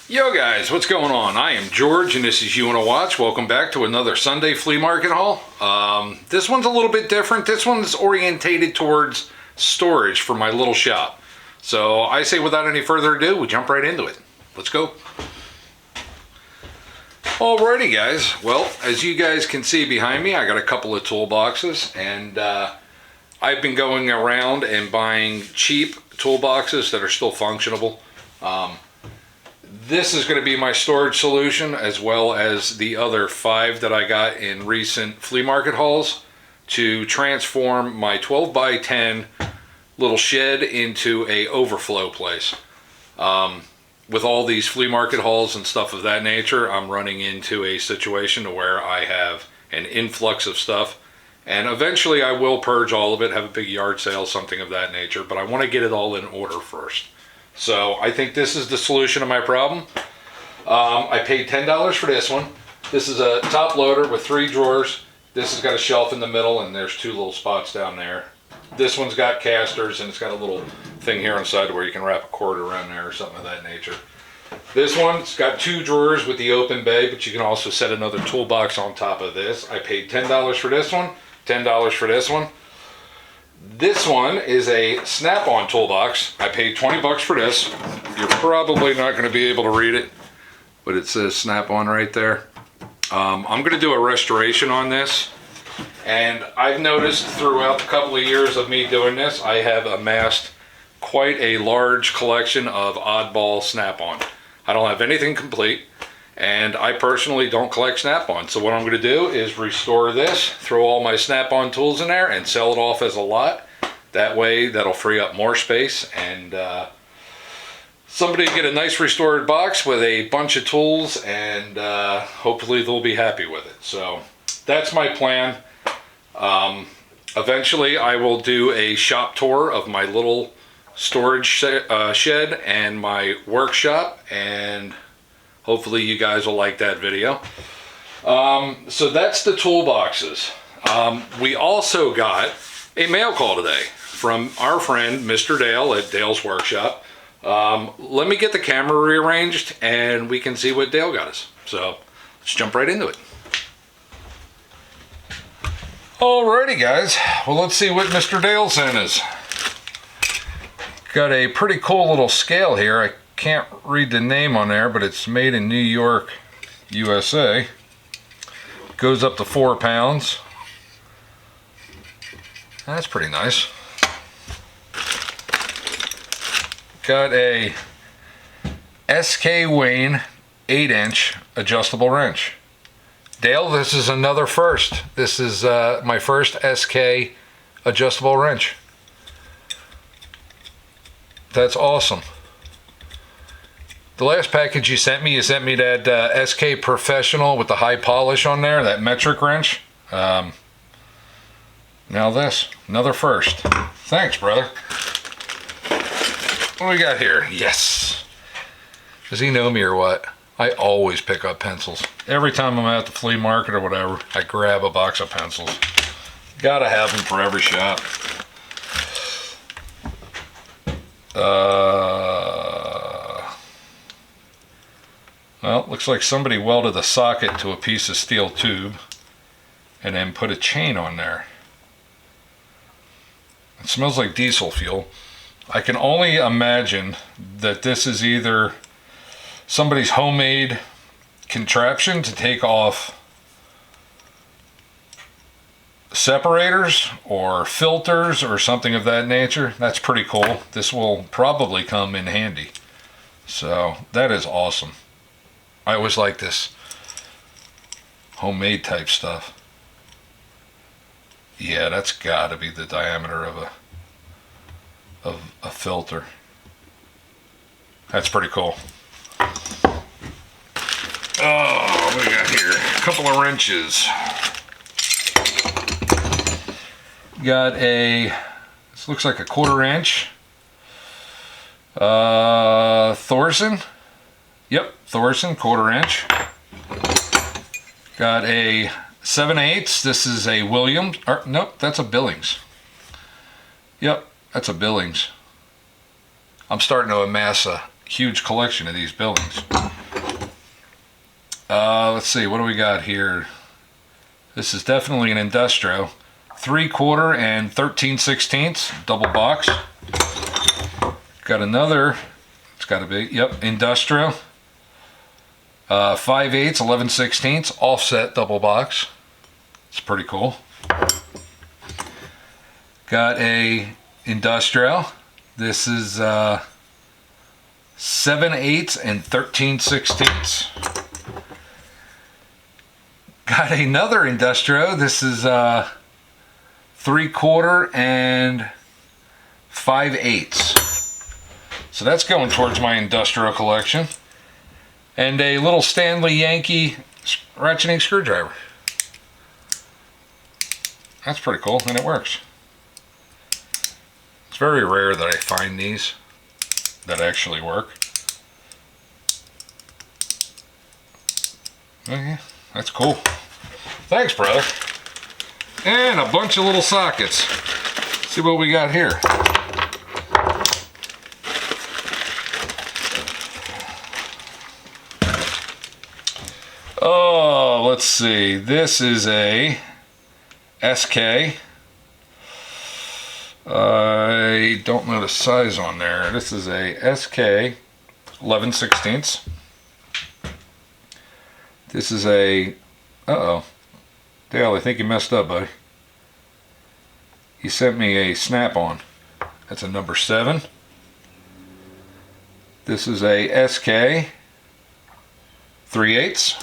Yo guys, what's going on? I am George and this is You Wanna Watch. Welcome back to another Sunday flea market haul. This one's a little bit different. This one's orientated towards storage for my little shop. So I say without any further ado, we jump right into it. Let's go. Alrighty guys, well, as you guys can see behind me, I got a couple of toolboxes, and I've been going around and buying cheap toolboxes that are still functionable. This is going to be my storage solution, as well as the other 5 that I got in recent flea market hauls, to transform my 12 by 10 little shed into a overflow place. With all these flea market hauls and stuff of that nature, I'm running into a situation where I have an influx of stuff, and eventually I will purge all of it, have a big yard sale, something of that nature, but I want to get it all in order first. So I think this is the solution to my problem. I paid $10 for this one. This is a top loader with 3 drawers. This has got a shelf in the middle, and there's 2 little spots down there. This one's got casters, and it's got a little thing here on the side where you can wrap a cord around there or something of that nature. This one's got 2 drawers with the open bay, but you can also set another toolbox on top of this. I paid $10 for this one, $10 for this one. This one is a snap-on toolbox. I paid 20 bucks for this. You're probably not going to be able to read it, but it says snap-on right there. I'm going to do a restoration on this, and I've noticed throughout the couple of years of me doing this, I have amassed quite a large collection of oddball snap-on. I don't have anything complete, and I personally don't collect snap-on. So what I'm going to do is restore this, throw all my snap-on tools in there, and sell it off as a lot. That way, that'll free up more space, and somebody will get a nice restored box with a bunch of tools, and hopefully they'll be happy with it. So that's my plan. Eventually, I will do a shop tour of my little storage shed and my workshop, and hopefully you guys will like that video. So that's the toolboxes. We also got a mail call today from our friend Mr. Dale at Dale's Workshop. Let me get the camera rearranged and we can see what Dale got us. So let's jump right into it. Alrighty guys, well, let's see what Mr. Dale sent us. Got a pretty cool little scale here. I can't read the name on there, but it's made in New York, USA. Goes up to 4 pounds. That's pretty nice. Got a SK Wayne 8-inch adjustable wrench. Dale, this is another first. This is my first SK adjustable wrench. That's awesome. The last package you sent me that SK Professional with the high polish on there, that metric wrench. Now this, another first. Thanks, brother. What do we got here? Yes. Does he know me or what? I always pick up pencils. Every time I'm at the flea market or whatever, I grab a box of pencils. Gotta have them for every shop. Well, looks like somebody welded a socket to a piece of steel tube and then put a chain on there. It smells like diesel fuel. I can only imagine that this is either somebody's homemade contraption to take off separators or filters or something of that nature. That's pretty cool. This will probably come in handy. So that is awesome. I always like this homemade type stuff. Yeah, that's gotta be the diameter of a filter. That's pretty cool. Oh, what do we got here? A couple of wrenches. Got a, this looks like a 1/4 inch Thorson. Yep, Thorson 1/4 inch. Got a 7/8. This is a Williams, or nope, that's a Billings. Yep, that's a Billings. I'm starting to amass a huge collection of these Billings. Let's see, what do we got here? This is definitely an Industro. 3/4 and 13/16 double box. Got another, it's got to be, yep, Industro. 5/8, 11/16 offset double box. It's pretty cool. Got a Industro. This is 7/8 and 13/16. Got another Industro. This is 3/4 and 5/8. So that's going towards my industrial collection. And a little Stanley Yankee ratcheting screwdriver. That's pretty cool, and it works. It's very rare that I find these that actually work. Okay, that's cool. Thanks, brother. And a bunch of little sockets. Let's see what we got here. Oh, let's see. This is a SK. I don't know the size on there. This is a SK 11/16. This is a, uh-oh. Dale, I think you messed up, buddy. You sent me a snap-on. That's a number 7. This is a SK 3/8.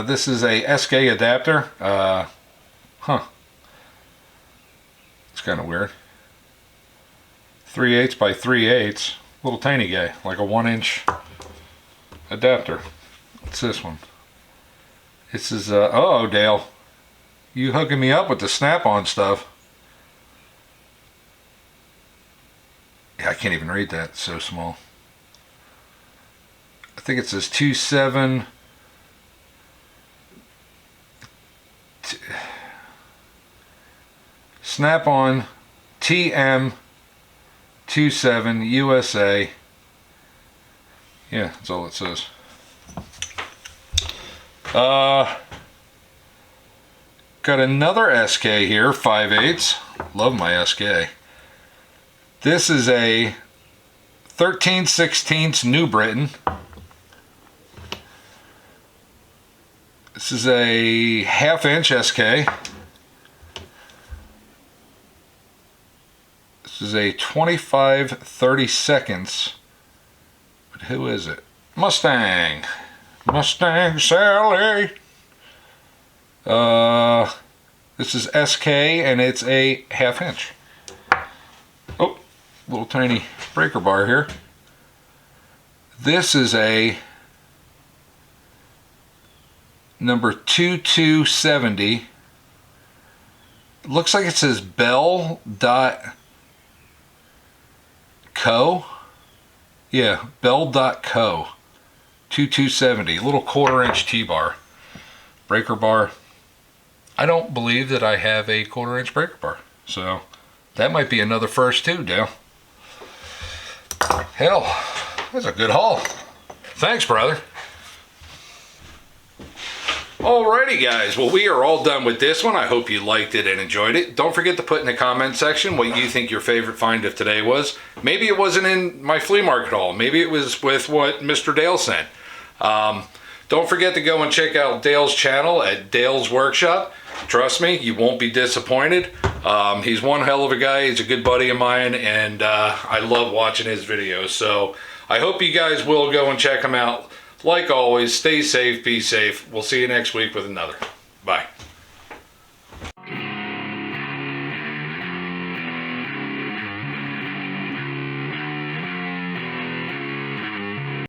This is a SK adapter. It's kind of weird. 3/8 by 3/8. Little tiny guy, like a 1-inch adapter. What's this one? This is, oh, Dale. You hooking me up with the snap-on stuff. Yeah, I can't even read that. It's so small. I think it says 27. Snap-on TM27 USA. Yeah, that's all it says. Got another SK here, 5/8. Love my SK. This is a 13/16 New Britain. This is a 1/2-inch SK. This is a 25/32. But who is it? Mustang. Mustang Sally. This is SK and it's a 1/2-inch. Oh, little tiny breaker bar here. This is a number 2270. Looks like it says Bell.co. Yeah, Bell.co. 2270. Little 1/4-inch T-bar. Breaker bar. I don't believe that I have a 1/4-inch breaker bar. So that might be another first too, Dale. Hell, that's a good haul. Thanks, brother. Alrighty guys, well we are all done with this one. I hope you liked it and enjoyed it. Don't forget to put in the comment section what you think your favorite find of today was. Maybe it wasn't in my flea market haul. Maybe it was with what Mr. Dale sent. Don't forget to go and check out Dale's channel at Dale's Workshop. Trust me, you won't be disappointed. He's one hell of a guy. He's a good buddy of mine, and I love watching his videos. So I hope you guys will go and check him out. Like always, stay safe, be safe. We'll see you next week with another. Bye.